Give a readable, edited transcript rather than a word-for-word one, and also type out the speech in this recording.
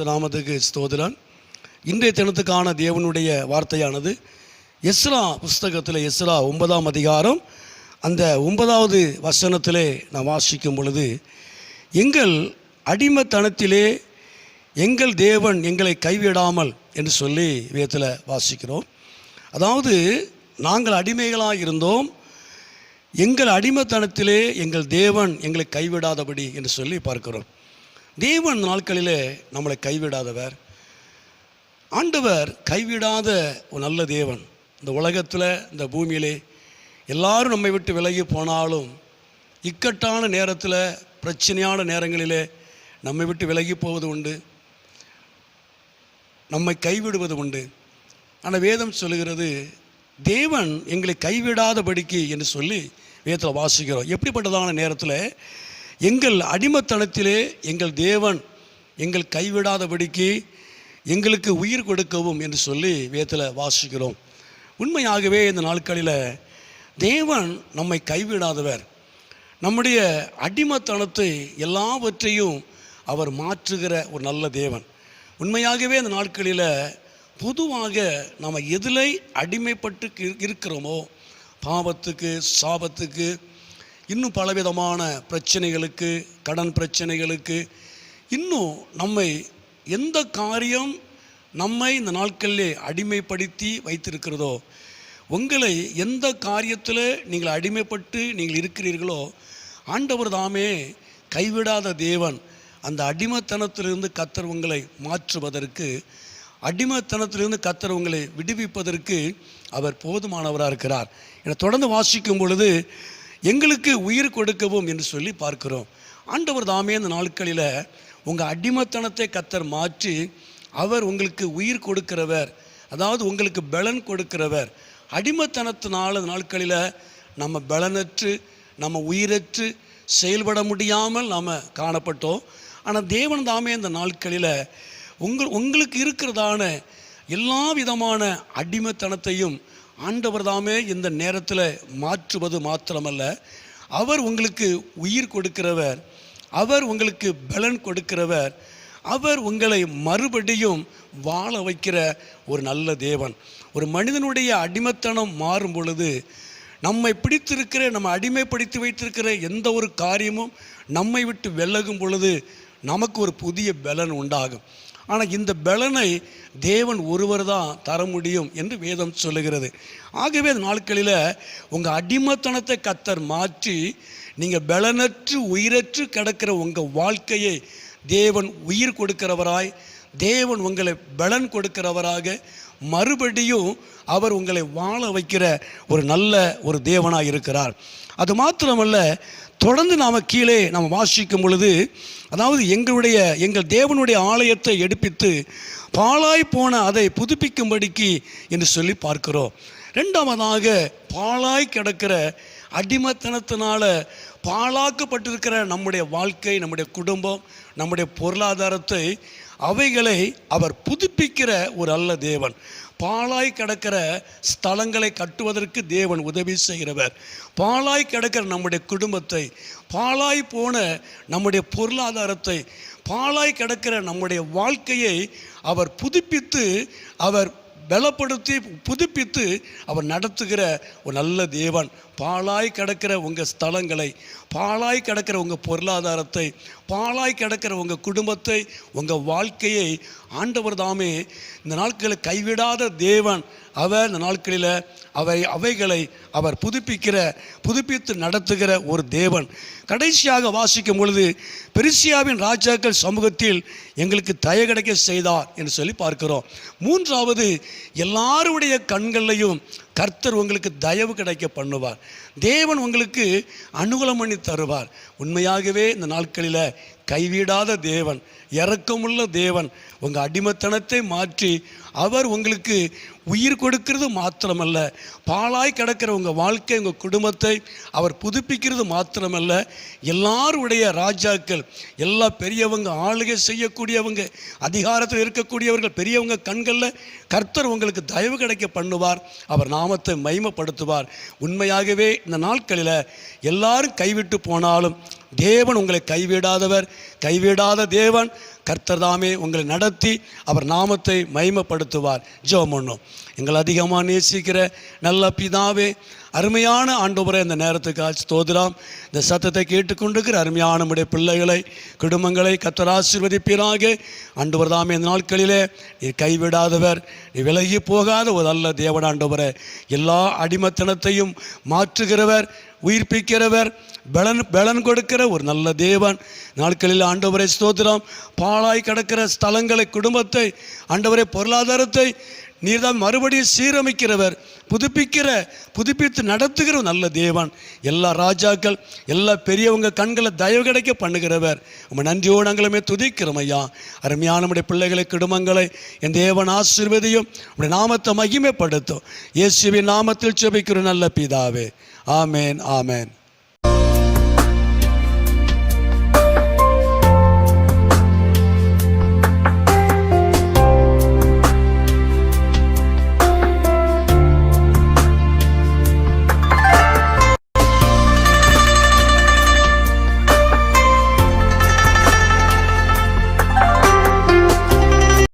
பரிசுத்த நாமத்துக்கு ஸ்தோத்திரம். இன்றைய தினத்துக்கான தேவனுடைய வார்த்தையானது எஸ்ரா புஸ்தகத்தில் எஸ்ரா 9ஆம் அதிகாரம் அந்த 9வது வசனத்திலே நான் வாசிக்கும் பொழுது, எங்கள் அடிமைத்தனத்திலே எங்கள் தேவன் எங்களை கைவிடாமல் என்று சொல்லி வேதத்தில் வாசிக்கிறோம். அதாவது நாங்கள் அடிமைகளாக இருந்தோம், எங்கள் அடிமைத்தனத்திலே எங்கள் தேவன் எங்களை கைவிடாதபடி என்று சொல்லி பார்க்கிறோம். தேவன் நாட்களிலே நம்மளை கைவிடாதவர், ஆண்டவர் கைவிடாத ஒரு நல்ல தேவன். இந்த உலகத்தில் இந்த பூமியிலே எல்லாரும் நம்மை விட்டு விலகி போனாலும் இக்கட்டான நேரத்தில் பிரச்சனையான நேரங்களிலே நம்மை விட்டு விலகி போவது உண்டு, நம்மை கைவிடுவது உண்டு. ஆனால் வேதம் சொல்லுகிறது தேவன் எங்களை கைவிடாதபடிக்கு என்று சொல்லி வேதத்தில் வாசிக்கிறோம். எப்படிப்பட்டதான நேரத்தில் எங்கள் அடிமைத்தனத்திலே எங்கள் தேவன் எங்கள் கைவிடாதபடிக்கு எங்களுக்கு உயிர் கொடுக்கவும் என்று சொல்லி வேதத்தில் வாசிக்கிறோம். உண்மையாகவே இந்த நாட்களில் தேவன் நம்மை கைவிடாதவர். நம்முடைய அடிமைத்தனத்தை எல்லாவற்றையும் அவர் மாற்றுகிற ஒரு நல்ல தேவன். உண்மையாகவே இந்த நாட்களில் பொதுவாக நாம் எதில் அடிமைப்பட்டு இருக்கிறோமோ, பாவத்துக்கு, சாபத்துக்கு, இன்னும் பலவிதமான பிரச்சனைகளுக்கு, கடன் பிரச்சனைகளுக்கு, இன்னும் நம்மை எந்த காரியம் நம்மை இந்த நாட்களிலே அடிமைப்படுத்தி வைத்திருக்கிறதோ, உங்களை எந்த காரியத்தில் நீங்கள் அடிமைப்பட்டு நீங்கள் இருக்கிறீர்களோ, ஆண்டவர் தாமே கைவிடாத தேவன். அந்த அடிமைத்தனத்திலிருந்து கர்த்தர் உங்களை மாற்றுவதற்கு, அடிமைத்தனத்திலிருந்து கர்த்தர் உங்களை விடுவிப்பதற்கு அவர் போதுமானவராக இருக்கிறார். என தொடர்ந்து வாசிக்கும் பொழுது எங்களுக்கு உயிர் கொடுக்கவும் என்று சொல்லி பார்க்கிறோம். ஆண்டவர் தாமே இந்த நாட்களில் உங்கள் அடிமைத்தனத்தை கர்த்தர் மாற்றி அவர் உங்களுக்கு உயிர் கொடுக்கிறவர், அதாவது உங்களுக்கு பலன் கொடுக்கிறவர். அடிமைத்தனத்தினால நாட்களில் நம்ம பலனற்று, நம்ம உயிரற்று செயல்பட முடியாமல் நாம் காணப்பட்டோம். ஆனால் தேவன் தாமே இந்த நாட்களில் உங்களுக்கு இருக்கிறதான எல்லா விதமான அடிமைத்தனத்தையும் ஆண்டவர் தாமே இந்த நேரத்தில் மாற்றுவது மாத்திரமல்ல, அவர் உங்களுக்கு உயிர் கொடுக்கிறவர், அவர் உங்களுக்கு பலன் கொடுக்கிறவர், அவர் உங்களை மறுபடியும் வாழ வைக்கிற ஒரு நல்ல தேவன். ஒரு மனிதனுடைய அடிமைத்தனம் மாறும் பொழுது, நம்மை பிடித்திருக்கிற, நம்ம அடிமைப்படுத்தி வைத்திருக்கிற எந்த ஒரு காரியமும் நம்மை விட்டு விலகும் பொழுது நமக்கு ஒரு புதிய பலன் உண்டாகும். ஆனால் இந்த பலனை தேவன் ஒருவர் தான் தர முடியும் என்று வேதம் சொல்லுகிறது. ஆகவே அந்த நாட்களில் உங்கள் அடிமைத்தனத்தை கர்த்தர் மாற்றி நீங்கள் பலனற்று உயிரற்று கிடக்கிற உங்கள் வாழ்க்கையை தேவன் உயிர் கொடுக்கிறவராய், தேவன் உங்களை பலன் கொடுக்கிறவராக மறுபடியும் அவர் உங்களை வாழ வைக்கிற ஒரு நல்ல ஒரு தேவனாக இருக்கிறார். அது மாத்திரமல்ல, தொடர்ந்து நாம் கீழே நாம் வாசிக்கும் பொழுது, அதாவது எங்கள் தேவனுடைய ஆலயத்தை எடுப்பித்து பாழாய் போன அதை புதுப்பிக்கும்படிக்கு என்று சொல்லி பார்க்கிறோம். ரெண்டாவதாக, பாழாய் கிடக்கிற அடிமைத்தனத்தினால பாழாக்கப்பட்டிருக்கிற நம்முடைய வாழ்க்கை, நம்முடைய குடும்பம், நம்முடைய பொருளாதாரத்தை, அவைகளை அவர் புதுப்பிக்கிற ஒரு நல்ல தேவன். பாழாய் கிடக்கிற ஸ்தலங்களை கட்டுவதற்கு தேவன் உதவி செய்கிறவர். பாழாய் கிடக்கிற நம்முடைய குடும்பத்தை, பாழாய் போன நம்முடைய பொருளாதாரத்தை, பாழாய் கிடக்கிற நம்முடைய வாழ்க்கையை அவர் புதுப்பித்து, அவர் பலப்படுத்தி புதுப்பித்து அவர் நடத்துகிற ஒரு நல்ல தேவன். பாழாய் கிடக்கிற உங்கள் ஸ்தலங்களை, பாழாய் கிடக்கிற உங்கள் பொருளாதாரத்தை, பாழாய் கிடக்கிற உங்கள் குடும்பத்தை, உங்கள் வாழ்க்கையை ஆண்டவர் தாமே இந்த நாட்களில் கைவிடாத தேவன். அவர் இந்த நாட்களில் அவைகளை அவர் புதுப்பித்து நடத்துகிற ஒரு தேவன். கடைசியாக வாசிக்கும் பொழுது, பெர்சியாவின் ராஜாக்கள் சமூகத்தில் எங்களுக்கு தயை கிடைக்க செய்தார் என்று சொல்லி பார்க்கிறோம். மூன்றாவது, எல்லாருடைய கண்களையும் கர்த்தர் உங்களுக்கு தயவு கிடைக்க பண்ணுவார். தேவன் உங்களுக்கு அனுகூலம் பண்ணி தருவார். உண்மையாகவே இந்த நாட்களில் கைவிடாத தேவன், இரக்கமுள்ள தேவன், உங்கள் அடிமைத்தனத்தை மாற்றி அவர் உங்களுக்கு உயிர் கொடுக்கிறது மாத்திரமல்ல, பாழாய் கிடக்கிற உங்கள் வாழ்க்கை, உங்கள் குடும்பத்தை அவர் புதுப்பிக்கிறது மாத்திரமல்ல, எல்லாருடைய ராஜாக்கள், எல்லா பெரியவங்க, ஆளுகை செய்யக்கூடியவங்க, அதிகாரத்தில் இருக்கக்கூடியவர்கள், பெரியவங்க கண்களில் கர்த்தர் உங்களுக்கு தயவு கிடைக்க பண்ணுவார். அவர் நாமத்தை மகிமைப்படுத்துவார். உண்மையாகவே இந்த நாட்களில் எல்லாரும் கைவிட்டு போனாலும் தேவன் உங்களை கைவிடாதவர், கைவிடாத தேவன், கர்த்தர் தாமே உங்களை நடத்தி அவர் நாமத்தை மகிமைப்படுத்துவார். ஜெபம் பண்ணும். எங்களை அதிகமாக நேசிக்கிற நல்ல பிதாவே, அருமையான ஆண்டவரே, இந்த நேரத்துக்கு ஸ்தோத்திரம். இந்த சத்தத்தை கேட்டுக்கொண்டிருக்கிற அருமையான நம்முடைய பிள்ளைகளை, குடும்பங்களை கர்த்தர் ஆசீர்வதிப்பீராக. ஆண்டவர் தாமே இந்த நாட்களிலே நீ கைவிடாதவர், நீ விலகி போகாத ஒரு நல்ல தேவன் ஆண்டவரே. எல்லா அடிமத்தனத்தையும் மாற்றுகிறவர், உயிர்ப்பிக்கிறவர், பலன் கொடுக்கிற ஒரு நல்ல தேவன். நாட்களில் ஆண்டவரை ஸ்தோத்திரம். பாழாய் கிடக்கிற ஸ்தலங்களை, குடும்பத்தை, ஆண்டவரை பொருளாதாரத்தை நீர்தான் மறுபடியும் சீரமைக்கிறவர், புதுப்பித்து நடத்துகிற நல்ல தேவன். எல்லா ராஜாக்கள், எல்லா பெரியவங்க கண்களை தயவு கிடைக்க பண்ணுகிறவர். நம்ம நன்றியோடு நாங்களுமே துதிக்கிறோம் ஐயா. அருமையான நம்முடைய பிள்ளைகளை, குடும்பங்களை என் தேவன் ஆசீர்வதியும், நம்முடைய நாமத்தை மகிமைப்படுத்தும். இயேசுவின் நாமத்தில் ஜெபிக்கிற நல்ல பிதாவே. ஆமேன், ஆமேன்.